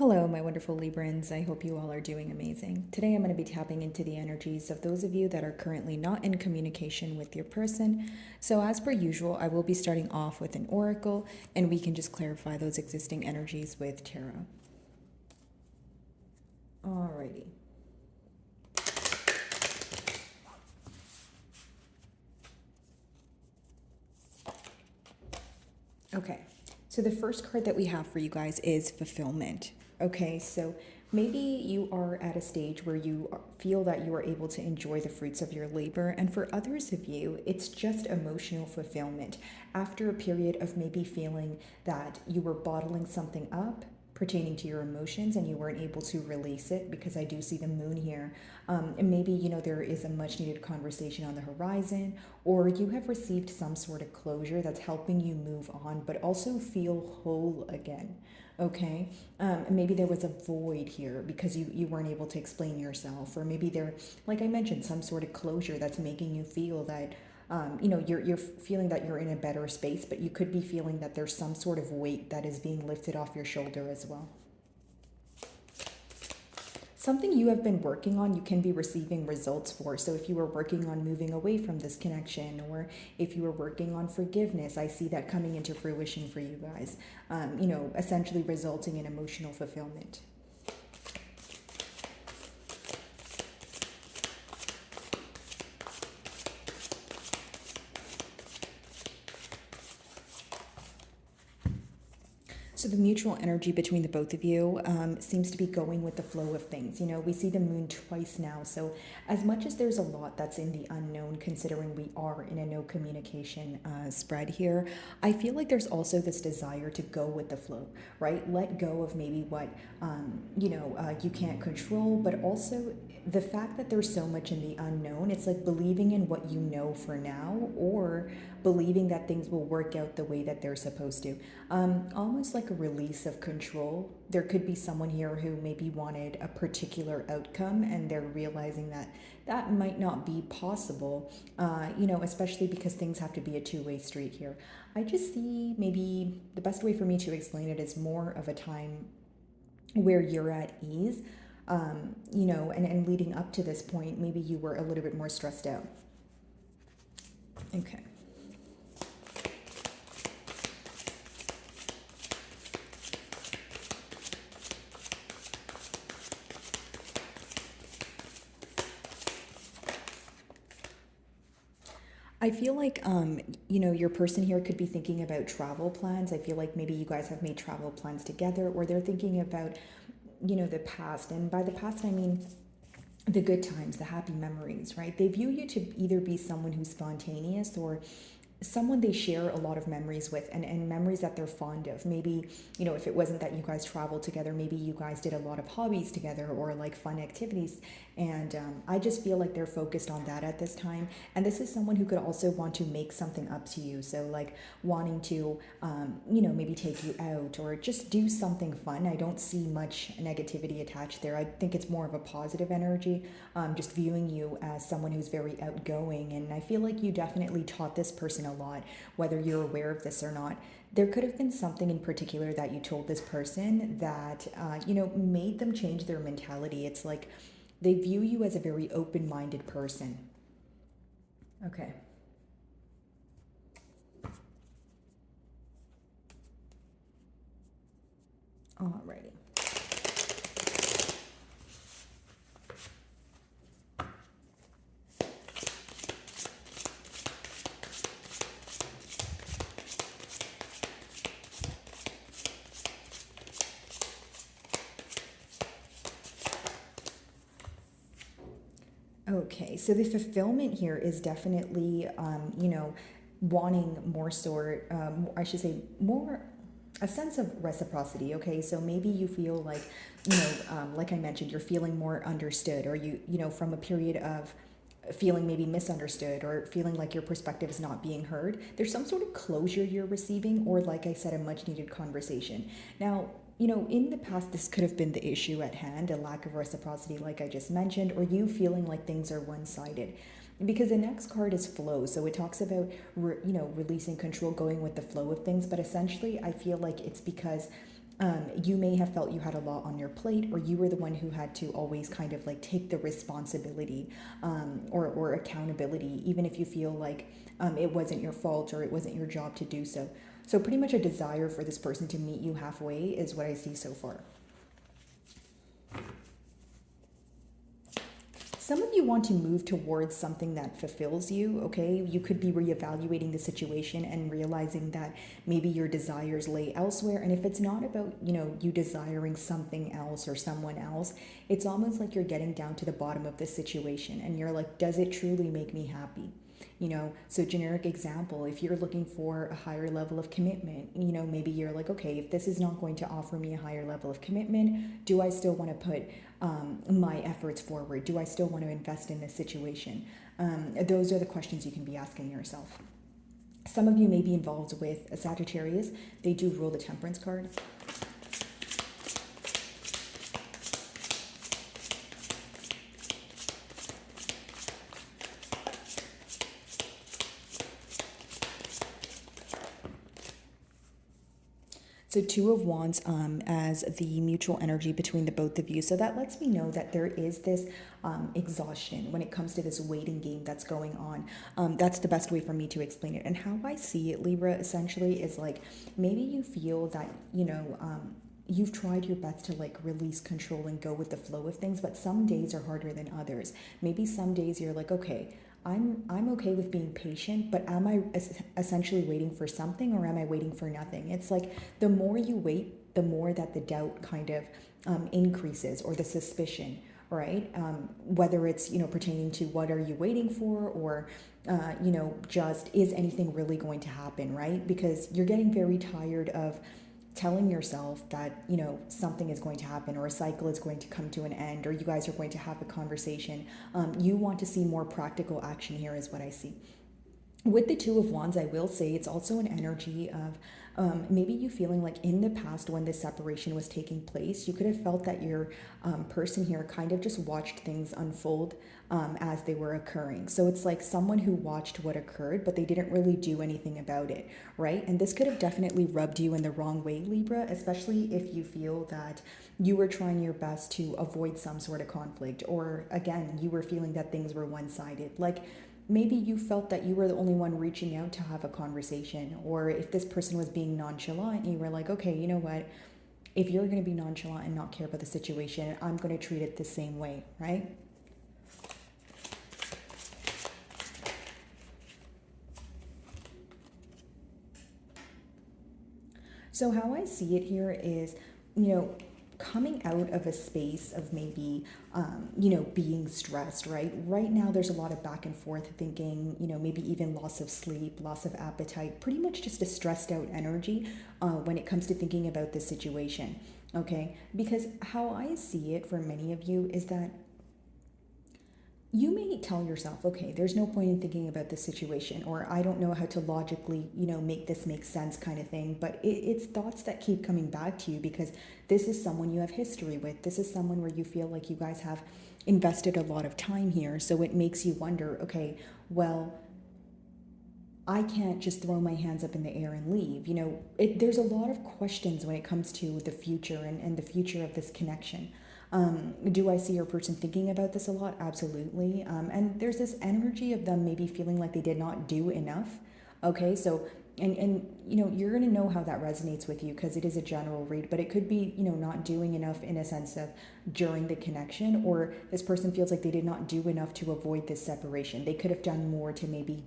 Hello, my wonderful Librans. I hope you all are doing amazing. Today I'm going to be tapping into the energies of those of you that are currently not in communication with your person. So, as per usual, I will be starting off with an oracle, and we can just clarify those existing energies with tarot. Alrighty. Okay, so the first card that we have for you guys is fulfillment. Okay, so maybe you are at a stage where you feel that you are able to enjoy the fruits of your labor, and for others of you, it's just emotional fulfillment after a period of maybe feeling that you were bottling something up pertaining to your emotions and you weren't able to release it, because I do see the moon here. And maybe there is a much needed conversation on the horizon, or you have received some sort of closure that's helping you move on but also feel whole again. Okay, maybe there was a void here because you weren't able to explain yourself, or maybe there, like I mentioned, some sort of closure that's making you feel that you're feeling that you're in a better space, but you could be feeling that there's some sort of weight that is being lifted off your shoulder as well. Something you have been working on, you can be receiving results for. So if you were working on moving away from this connection, or if you were working on forgiveness, I see that coming into fruition for you guys, essentially resulting in emotional fulfillment. So the mutual energy between the both of you seems to be going with the flow of things. We see the moon twice now. So as much as there's a lot that's in the unknown, considering we are in a no communication spread here, I feel like there's also this desire to go with the flow, right? Let go of maybe what, you can't control, but also the fact that there's so much in the unknown. It's like believing in what you know for now, or believing that things will work out the way that they're supposed to. Almost like a release of control. There could be someone here who maybe wanted a particular outcome, and they're realizing that that might not be possible, especially because things have to be a two-way street here. I just see maybe the best way for me to explain it is more of a time where you're at ease, and leading up to this point, maybe you were a little bit more stressed out. Okay. I feel like, your person here could be thinking about travel plans. I feel like maybe you guys have made travel plans together, or they're thinking about, the past. And by the past, I mean the good times, the happy memories, right? They view you to either be someone who's spontaneous, or someone they share a lot of memories with, and memories that they're fond of. Maybe, if it wasn't that you guys traveled together, maybe you guys did a lot of hobbies together, or like fun activities. And I just feel like they're focused on that at this time. And this is someone who could also want to make something up to you. So, like wanting to, maybe take you out or just do something fun. I don't see much negativity attached there. I think it's more of a positive energy, just viewing you as someone who's very outgoing. And I feel like you definitely taught this person a lot, whether you're aware of this or not. There could have been something in particular that you told this person that, made them change their mentality. It's like they view you as a very open minded person. Okay. Alrighty. Okay, so the fulfillment here is definitely, wanting more sort, I should say, more a sense of reciprocity. Okay, so maybe you feel like, like I mentioned, you're feeling more understood, or from a period of feeling maybe misunderstood, or feeling like your perspective is not being heard. There's some sort of closure you're receiving, or like I said, a much needed conversation. Now, in the past, this could have been the issue at hand, a lack of reciprocity, like I just mentioned, or you feeling like things are one sided. Because the next card is flow. So it talks about, releasing control, going with the flow of things. But essentially, I feel like it's because You may have felt you had a lot on your plate, or you were the one who had to always kind of like take the responsibility, or accountability, even if you feel like it wasn't your fault or it wasn't your job to do so. So, pretty much a desire for this person to meet you halfway is what I see so far. Some of you want to move towards something that fulfills you, okay? You could be reevaluating the situation and realizing that maybe your desires lay elsewhere. And if it's not about, you desiring something else or someone else, it's almost like you're getting down to the bottom of the situation and you're like, does it truly make me happy? So generic example, if you're looking for a higher level of commitment, maybe you're like, okay, if this is not going to offer me a higher level of commitment, do I still want to put my efforts forward? Do I still want to invest in this situation? Those are the questions you can be asking yourself. Some of you may be involved with a Sagittarius. They do rule the Temperance card. So Two of Wands as the mutual energy between the both of you. So that lets me know that there is this exhaustion when it comes to this waiting game that's going on. That's the best way for me to explain it. And how I see it, Libra, essentially is like maybe you feel that, you've tried your best to like release control and go with the flow of things, but some days are harder than others. Maybe some days you're like, okay, I'm okay with being patient, but am I essentially waiting for something, or am I waiting for nothing? It's like the more you wait, the more that the doubt kind of increases, or the suspicion, right? Whether it's, pertaining to what are you waiting for, or, just is anything really going to happen, right? Because you're getting very tired of telling yourself that something is going to happen, or a cycle is going to come to an end, or you guys are going to have a conversation. You want to see more practical action here is what I see. With the Two of Wands, I will say it's also an energy of maybe you feeling like in the past when this separation was taking place, you could have felt that your person here kind of just watched things unfold as they were occurring. So it's like someone who watched what occurred, but they didn't really do anything about it, right? And this could have definitely rubbed you in the wrong way, Libra, especially if you feel that you were trying your best to avoid some sort of conflict, or again, you were feeling that things were one-sided. Like, maybe you felt that you were the only one reaching out to have a conversation, or if this person was being nonchalant, you were like, okay, you know what? If you're going to be nonchalant and not care about the situation, I'm going to treat it the same way, right? So how I see it here is, coming out of a space of maybe, being stressed, right? Right now, there's a lot of back and forth thinking, maybe even loss of sleep, loss of appetite, pretty much just a stressed out energy when it comes to thinking about this situation, okay? Because how I see it for many of you is that you may tell yourself, okay, there's no point in thinking about this situation, or I don't know how to logically, make this make sense kind of thing. But it's thoughts that keep coming back to you because this is someone you have history with. This is someone where you feel like you guys have invested a lot of time here. So it makes you wonder, okay, well, I can't just throw my hands up in the air and leave. There's a lot of questions when it comes to the future and the future of this connection. Do I see your person thinking about this a lot? Absolutely. And there's this energy of them maybe feeling like they did not do enough. Okay, so and you're gonna know how that resonates with you because it is a general read, but it could be not doing enough in a sense of during the connection, or this person feels like they did not do enough to avoid this separation. They could have done more to maybe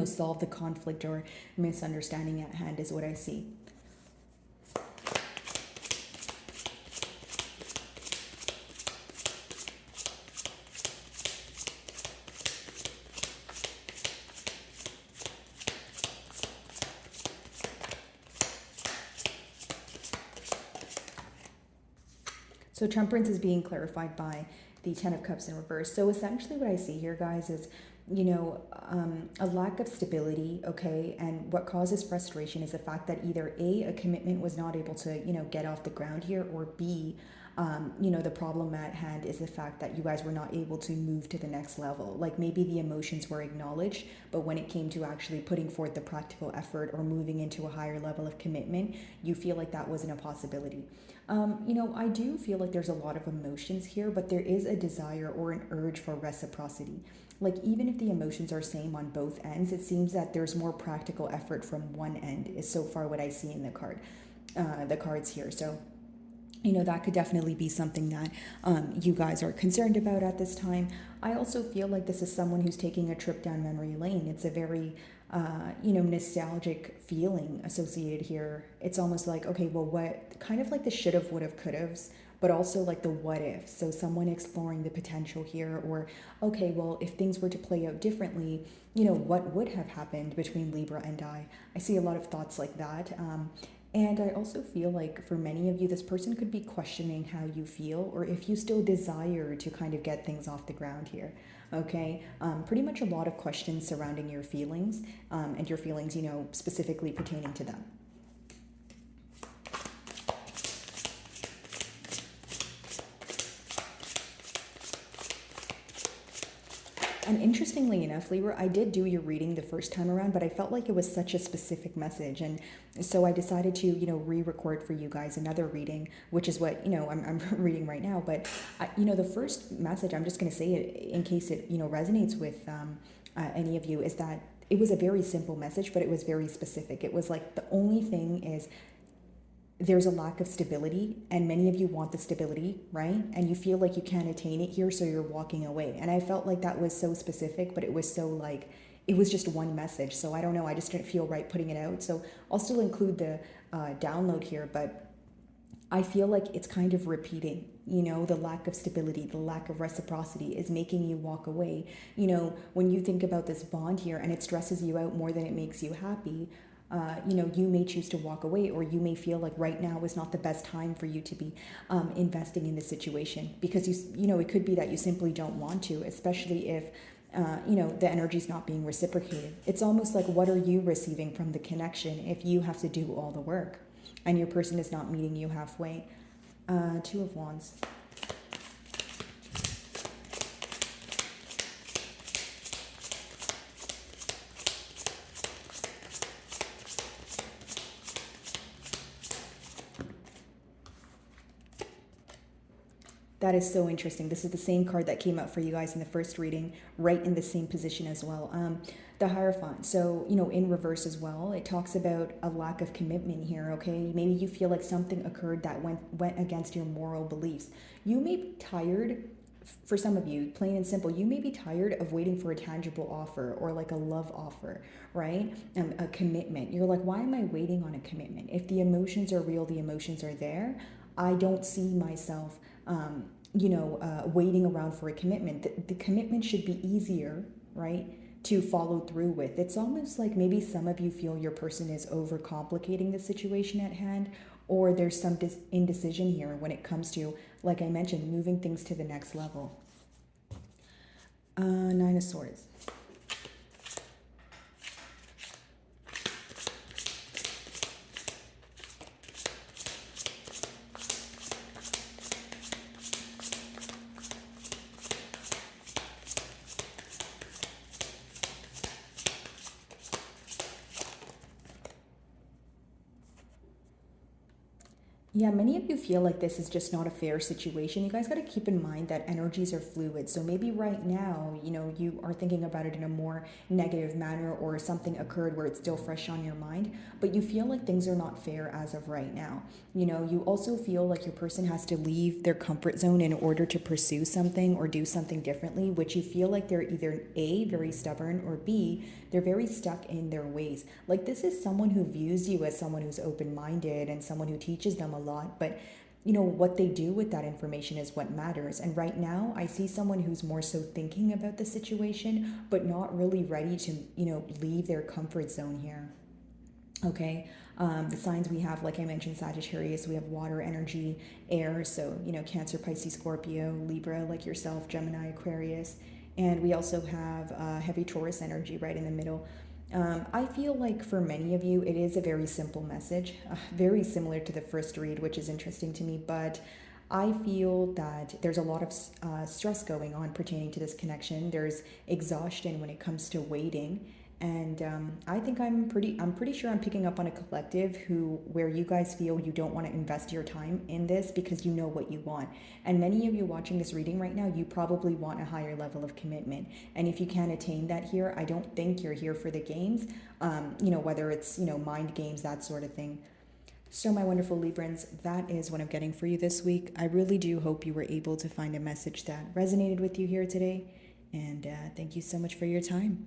solve the conflict or misunderstanding at hand is what I see. So temperance is being clarified by the Ten of Cups in reverse. So essentially what I see here, guys, is, a lack of stability, okay? And what causes frustration is the fact that either A, a commitment was not able to, get off the ground here, or B, The problem at hand is the fact that you guys were not able to move to the next level. Like maybe the emotions were acknowledged, but when it came to actually putting forth the practical effort or moving into a higher level of commitment, you feel like that wasn't a possibility. I do feel like there's a lot of emotions here, but there is a desire or an urge for reciprocity. Like even if the emotions are same on both ends, it seems that there's more practical effort from one end is so far what I see in the cards here. So that could definitely be something that you guys are concerned about at this time. I also feel like this is someone who's taking a trip down memory lane. It's a very nostalgic feeling associated here. It's almost like, okay, well, what kind of like the should have, would have, could have, but also like the what if. So someone exploring the potential here, or okay, well, if things were to play out differently, what would have happened between Libra and I see a lot of thoughts like that. And I also feel like for many of you, this person could be questioning how you feel or if you still desire to kind of get things off the ground here. Okay, pretty much a lot of questions surrounding your feelings and your feelings, specifically pertaining to them. And interestingly enough, Libra, I did do your reading the first time around, but I felt like it was such a specific message. And so I decided to, re-record for you guys another reading, which is what, I'm reading right now. But, the first message, I'm just going to say it in case it, resonates with any of you, is that it was a very simple message, but it was very specific. It was like the only thing is there's a lack of stability, and many of you want the stability, right? And you feel like you can't attain it here, so you're walking away. And I felt like that was so specific, but it was so like, it was just one message. So I don't know, I just didn't feel right putting it out. So I'll still include the download here, but I feel like it's kind of repeating, the lack of stability, the lack of reciprocity is making you walk away. When you think about this bond here and it stresses you out more than it makes you happy, you may choose to walk away, or you may feel like right now is not the best time for you to be investing in this situation, because it could be that you simply don't want to, especially if the energy is not being reciprocated. It's almost like, what are you receiving from the connection if you have to do all the work and your person is not meeting you halfway? Two of Wands. That is so interesting. This is the same card that came up for you guys in the first reading, right in the same position as well. The Hierophant. So, in reverse as well, it talks about a lack of commitment here, okay? Maybe you feel like something occurred that went against your moral beliefs. You may be tired, for some of you, plain and simple, you may be tired of waiting for a tangible offer or like a love offer, right? A commitment. You're like, why am I waiting on a commitment? If the emotions are real, the emotions are there. I don't see myself waiting around for a commitment. The commitment should be easier, right, to follow through with. It's almost like maybe some of you feel your person is overcomplicating the situation at hand, or there's some indecision here when it comes to, like I mentioned, moving things to the next level. Nine of Swords. Yeah, many of you feel like this is just not a fair situation. You guys got to keep in mind that energies are fluid. So maybe right now, you are thinking about it in a more negative manner, or something occurred where it's still fresh on your mind, but you feel like things are not fair as of right now. You also feel like your person has to leave their comfort zone in order to pursue something or do something differently, which you feel like they're either A, very stubborn, or B, they're very stuck in their ways. Like this is someone who views you as someone who's open-minded and someone who teaches them a lot, but what they do with that information is what matters. And right now I see someone who's more so thinking about the situation, but not really ready to leave their comfort zone here. Okay, the signs we have, like I mentioned, Sagittarius, we have water energy, air, so Cancer, Pisces, Scorpio, Libra, like yourself, Gemini, Aquarius, and we also have heavy Taurus energy right in the middle. I feel like for many of you, it is a very simple message, very similar to the first read, which is interesting to me, but I feel that there's a lot of stress going on pertaining to this connection. There's exhaustion when it comes to waiting, and I think I'm pretty sure I'm picking up on a collective where you guys feel you don't want to invest your time in this because you know what you want. And many of you watching this reading right now, you probably want a higher level of commitment. And if you can't attain that here, I don't think you're here for the games. Whether it's mind games, that sort of thing. So, my wonderful Librans, that is what I'm getting for you this week. I really do hope you were able to find a message that resonated with you here today. And thank you so much for your time.